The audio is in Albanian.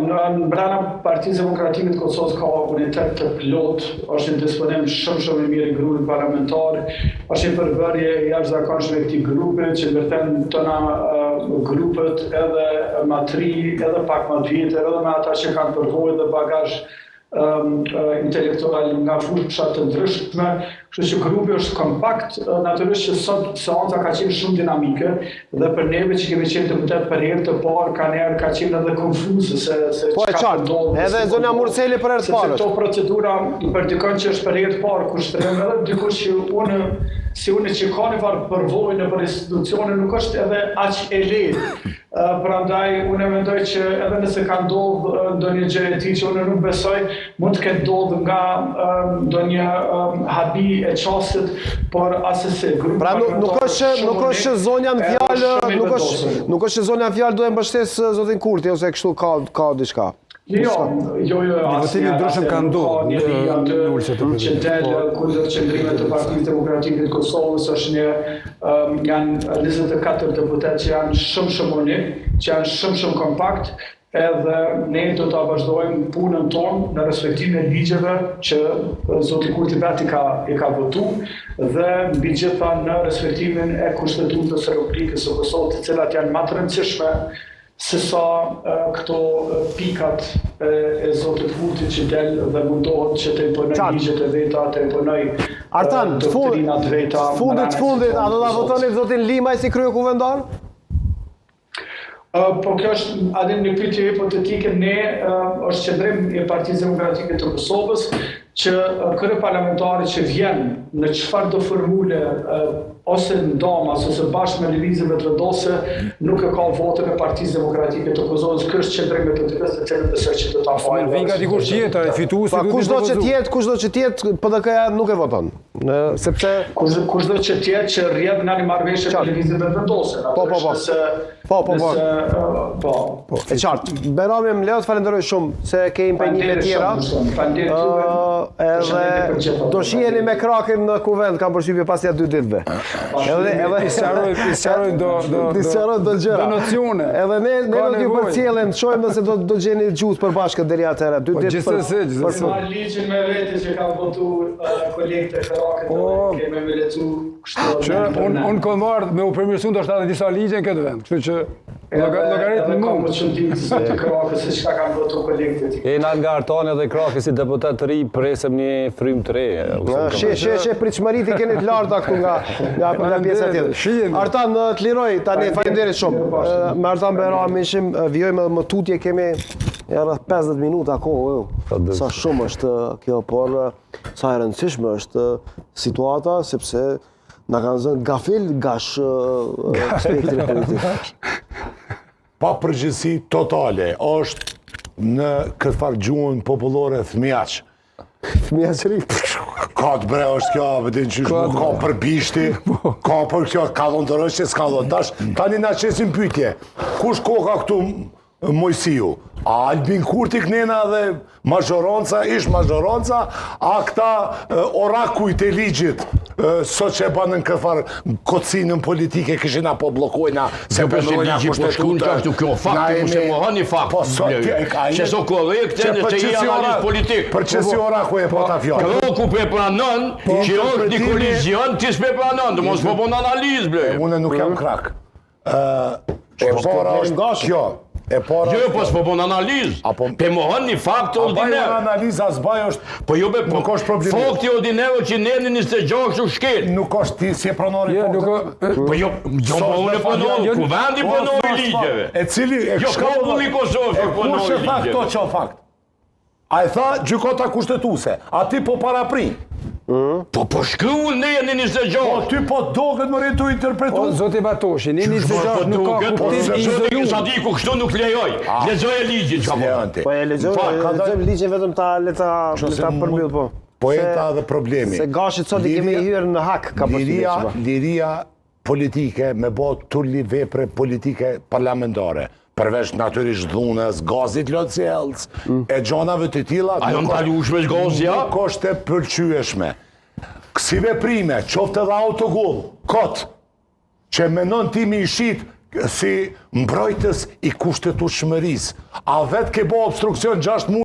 në brenda Partisë Demokratike të Kosovës ka unitet të plot, është një disponim shumë i mirë i grupit parlamentar, është një përbërje jashtëzakonshme e këtij grupi që vërtet tona grupet edhe matri, edhe pak më të vjetë, edhe me ata që kanë përvojë dhe bagazh intelektual nga fusha të ndryshme, kështu që grupi është kompakt, natyrisht që sot seanca ka qenë shumë dinamike dhe për neve që kemi qenë deputet për herë të parë ka qenë edhe konfuze se po e qartë, edhe zona Murceli për herë të parë. Këto procedura për dikon që është për herë të parë kushtrim edhe dikush që unë që ka një farë përvojë në për institucione nuk është edhe aq e lehtë. Prandaj unë mendoj që edhe nëse ka ndodhur ndonjë gjë e tillë që unë nuk besoj, mund të ketë ndodhur nga ndonjë habi e çastit, por asesi grupi. Pra nuk është zonja në fjalë, nuk është zonja në fjalë do e mbështes zotin Kurti ose kështu ka diçka. Jo, votimi ndryshëm ka ndodhur në ulse të që del kundër qendrimit të Partisë Demokratike të Kosovës është janë 24 deputet që janë shumë unik, që janë shumë kompakt, edhe ne do ta vazhdojmë punën tonë në respektimin e ligjeve që zoti Kurti vetë i ka votuar dhe mbi gjitha në respektimin e Kushtetutës së Republikës së Kosovës, të cilat janë më të rëndësishme se sa këto pikat e zotit Kurti që del dhe mundohet që të imponoj ligjet e veta, të imponoj doktrinat veta. Fundit, a do ta votoni zotin Limaj si kryekuvendar? Po kjo është adem një pyetje hipotetike, ne është qendrim i Partisë Demokratike të Kosovës që kryeparlamentari që vjen në çfarë do formule ose ndamas ose bashkë me lëvizjet vendose nuk e ka votën e Partisë Demokratike të Kosovës. Ky është qendrimi i të cilën besoj që do ta fajë. Vinga dikush tjetër, fituesi do të kushdo që tjetë PDK-ja nuk e voton. Sepse kushdo që tjetë që rrjedh në një marrëveshje me lëvizjet vendose. Po. E qartë. Berami më lejo të falenderoj shumë se ke impenjime tjera. Edhe do shiheni me krakin në kuvend, kam përshtypje pas ja 2 ditëve. Edhe isqarojnë do gjëra. Do nocione. Edhe ne do t'ju përcjellem, të shohim nëse do gjeni gjusë për bashkë deri atëherë. 2 ditë gjithsesi. Marr ligjin me vete që kanë votuar kolegët e krakin, kemi me lecu kështu. Unë kam marrë me u përmirësuar ndoshta edhe disa ligje në këtë vend, kështu që llogaritën nuk më çuditë se të krakës se çka kanë votuar kolegët e tij. Jena nga Artani dhe Kraki si deputet të ri, presim një frym të re. She pritshmërit i keni të larta këtu nga pjesa tjetër. Artan, të liroj tani, faleminderit shumë. Me Artan Berami ishim, vijojmë më tutje, kemi rreth 50 minuta kohë. Sa shumë është kjo, por sa e rëndësishme është situata, sepse na kanë zënë gafil gash spektri politik. Pa përgjithësi totale, është në këtë farë gjuhën popullore thmiaq. Thmiaqëri? Ka të bre është kjo, vëdin që ka për bishti, ka për kjo, ka dhonë të rëshqe, s'ka dhonë tash. Tani na qesim pyetje, kush koka këtu Mojsiu? A Albin Kurti kënena dhe mazhoronca, ish mazhoronca, a këta orakujt e ligjit, sot që e banën këtë farë kocinën politike, këshin apo blokojna, se përnojna kushtetuta. Kjo fakti mu se mohon një fakt. Që so korekte në që i analiz politik. Për që si orakuj e po ta fjallë. Kroku pe pranon, që është një kolizion, tis pe pranon, dhe mos po bon analiz, ble. Une nuk jam krak. E para është kjo. Jo, po s'po bon analiz. Pe mohon një fakt ordiner. A bajnë analiz as baj është... Po jo, nuk është problemi. Fakti ordiner që neni 26 u shkel. Nuk është ti si e pronori faktë. Po jo, po unë e pronori, kuvendi pronori ligjeve. E cili... Jo, populli Kosovës e pronori ligjeve. Kush e tha këto që o fakt? A e tha gjykata kushtetuse, a ti po paraprin. Po shkruun ne në 26. Po ty po doket më rritu interpretu. Zoti Batoshi, në 26 nuk ka kuptim i Zoti Sadiku kështu nuk lejoj. Lexoj ligjin çka po. Po e lexoj ligjin vetëm ta përmbyll po. Poeta dhe problemi. Se gashit sot i kemi hyrë në hak ka përshtypje. Liria politike me bë tulli vepre politike parlamentare. Përveç natyrisht dhunës, gazit lotësjelës, e gjonave të tilla... A janë talushme gazja? Nuk është e pëlqyeshme. Kësi veprime, qofte dhe autogull, kot, që menon timi i shit, si mbrojtës i kushtetueshmërisë. A vetë ke bo obstruksion 6 muaj